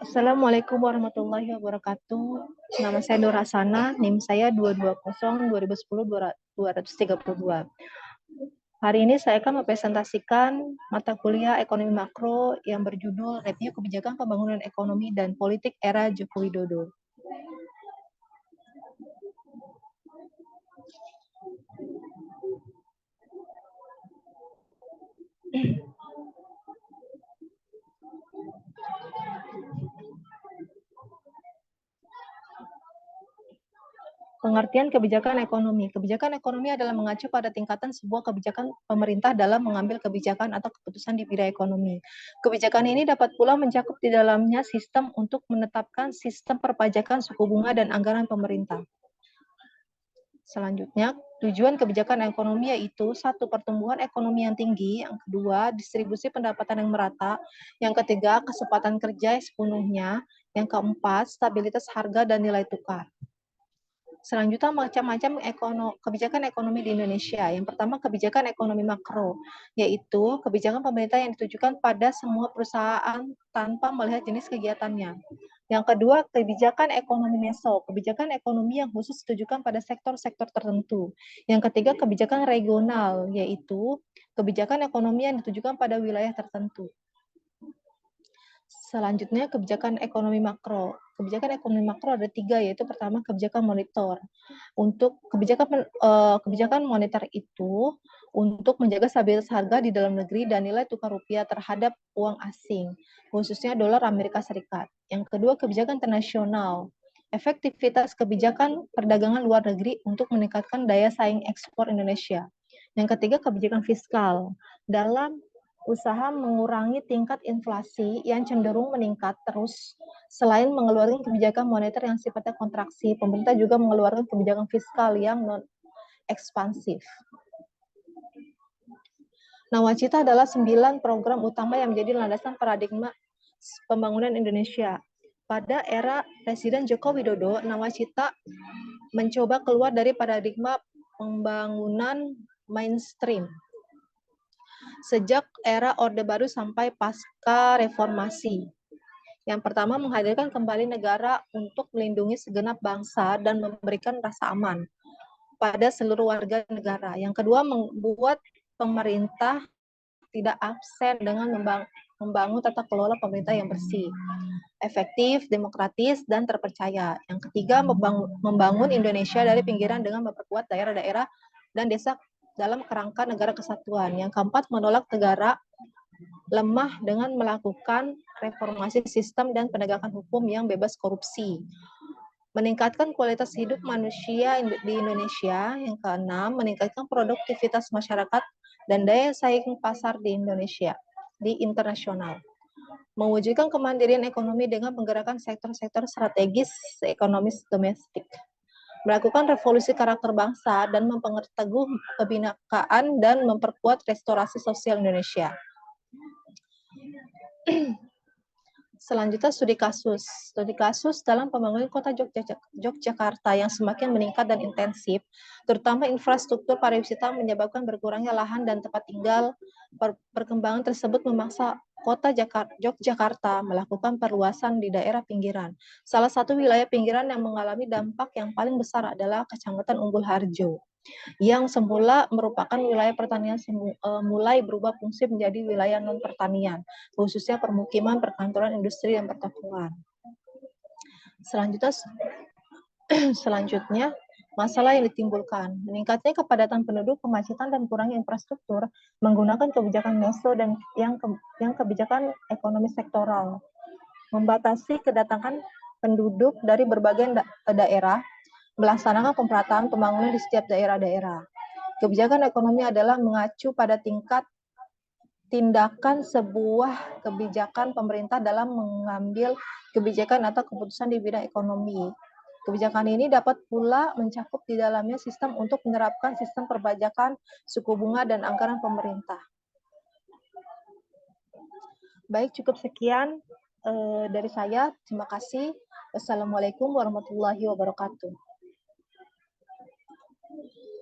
Assalamualaikum warahmatullahi wabarakatuh. Nama saya Nur Hasana, NIM saya 220 2010 232. Hari ini saya akan mempresentasikan mata kuliah Ekonomi Makro yang berjudul Review Kebijakan Pembangunan Ekonomi dan Politik Era Joko Widodo. Pengertian kebijakan ekonomi. Kebijakan ekonomi adalah mengacu pada tingkatan sebuah kebijakan pemerintah dalam mengambil kebijakan atau keputusan di bidang ekonomi. Kebijakan ini dapat pula mencakup di dalamnya sistem untuk menetapkan sistem perpajakan, suku bunga, dan anggaran pemerintah. Selanjutnya, tujuan kebijakan ekonomi yaitu satu, pertumbuhan ekonomi yang tinggi, yang kedua, distribusi pendapatan yang merata, yang ketiga, kesempatan kerja sepenuhnya, yang keempat, stabilitas harga dan nilai tukar. Selanjutnya, macam-macam kebijakan ekonomi di Indonesia. Yang pertama, kebijakan ekonomi makro, yaitu kebijakan pemerintah yang ditujukan pada semua perusahaan tanpa melihat jenis kegiatannya. Yang kedua, kebijakan ekonomi meso, kebijakan ekonomi yang khusus ditujukan pada sektor-sektor tertentu. Yang ketiga, kebijakan regional, yaitu kebijakan ekonomi yang ditujukan pada wilayah tertentu. Selanjutnya, kebijakan ekonomi makro. Kebijakan ekonomi makro ada 3, yaitu pertama, kebijakan monitor. Untuk kebijakan moneter itu untuk menjaga stabilitas harga di dalam negeri dan nilai tukar rupiah terhadap uang asing, khususnya dolar Amerika Serikat. Yang kedua, kebijakan internasional. Efektivitas kebijakan perdagangan luar negeri untuk meningkatkan daya saing ekspor Indonesia. Yang ketiga, kebijakan fiskal. Dalam usaha mengurangi tingkat inflasi yang cenderung meningkat terus. Selain mengeluarkan kebijakan moneter yang sifatnya kontraksi, pemerintah juga mengeluarkan kebijakan fiskal yang non-ekspansif. Nawacita adalah 9 program utama yang menjadi landasan paradigma pembangunan Indonesia. Pada era Presiden Joko Widodo, Nawacita mencoba keluar dari paradigma pembangunan mainstream sejak era Orde Baru sampai pasca reformasi. Yang pertama, menghadirkan kembali negara untuk melindungi segenap bangsa dan memberikan rasa aman pada seluruh warga negara. Yang kedua, membuat pemerintah tidak absen dengan membangun tata kelola pemerintah yang bersih, efektif, demokratis, dan terpercaya. Yang ketiga, membangun Indonesia dari pinggiran dengan memperkuat daerah-daerah dan desa dalam kerangka negara kesatuan. Yang keempat, menolak negara lemah dengan melakukan reformasi sistem dan penegakan hukum yang bebas korupsi. Meningkatkan kualitas hidup manusia di Indonesia. Yang keenam, meningkatkan produktivitas masyarakat dan daya saing pasar di Indonesia, di internasional. Mewujudkan kemandirian ekonomi dengan menggerakkan sektor-sektor strategis ekonomi domestik. Melakukan revolusi karakter bangsa dan memperteguh kebinekaan dan memperkuat restorasi sosial Indonesia. Selanjutnya, studi kasus. Studi kasus dalam pembangunan kota Yogyakarta yang semakin meningkat dan intensif, terutama infrastruktur pariwisata menyebabkan berkurangnya lahan dan tempat tinggal. Perkembangan tersebut memaksa kota Yogyakarta melakukan perluasan di daerah pinggiran. Salah satu wilayah pinggiran yang mengalami dampak yang paling besar adalah Kecamatan Umbul Harjo, yang semula merupakan wilayah pertanian mulai berubah fungsi menjadi wilayah non-pertanian, khususnya permukiman, perkantoran, industri, dan pertokoan. Selanjutnya, masalah yang ditimbulkan. Meningkatnya kepadatan penduduk, kemacetan, dan kurangnya infrastruktur menggunakan kebijakan meso dan yang kebijakan ekonomi sektoral. Membatasi kedatangan penduduk dari berbagai daerah, melaksanakan pemerataan pembangunan di setiap daerah-daerah. Kebijakan ekonomi adalah mengacu pada tingkat tindakan sebuah kebijakan pemerintah dalam mengambil kebijakan atau keputusan di bidang ekonomi. Kebijakan ini dapat pula mencakup di dalamnya sistem untuk menerapkan sistem perpajakan, suku bunga, dan anggaran pemerintah. Baik, cukup sekian dari saya. Terima kasih. Wassalamualaikum warahmatullahi wabarakatuh.